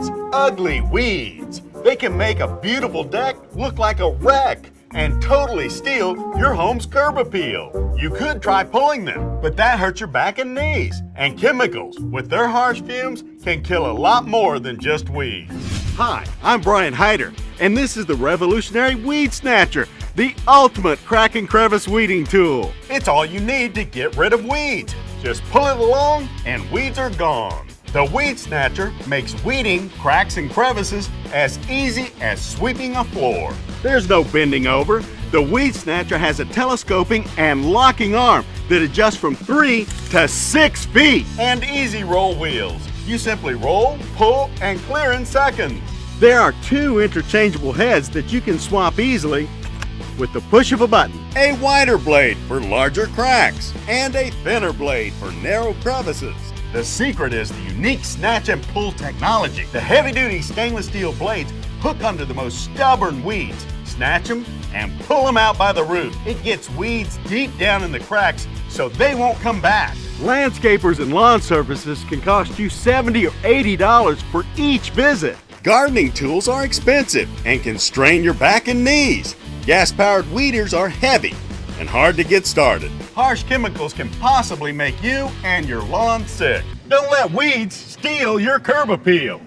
weeds, ugly weeds. They can make a beautiful deck look like a wreck and totally steal your home's curb appeal. You could try pulling them, but that hurts your back and knees. And chemicals, with their harsh fumes, can kill a lot more than just weeds. Hi, I'm Brian Hyder, and this is the revolutionary Weed Snatcher, the ultimate crack and crevice weeding tool. It's all you need to get rid of weeds. Just pull it along and weeds are gone. The Weed Snatcher makes weeding cracks and crevices as easy as sweeping a floor. There's no bending over. The Weed Snatcher has a telescoping and locking arm that adjusts from 3 to 6 feet and easy roll wheels. You simply roll, pull, and clear in seconds. There are 2 interchangeable heads that you can swap easily with the push of a button. A wider blade for larger cracks and a thinner blade for narrow crevices. The secret is the unique snatch and pull technology. The heavy-duty stainless steel blades hook under the most stubborn weeds, snatch them, and pull them out by the root. It gets weeds deep down in the cracks so they won't come back. Landscapers and lawn services can cost you $70 or $80 for each visit. Gardening tools are expensive and can strain your back and knees. Gas-powered weeders are heavy and hard to get started. Harsh chemicals can possibly make you and your lawn sick. Don't let weeds steal your curb appeal.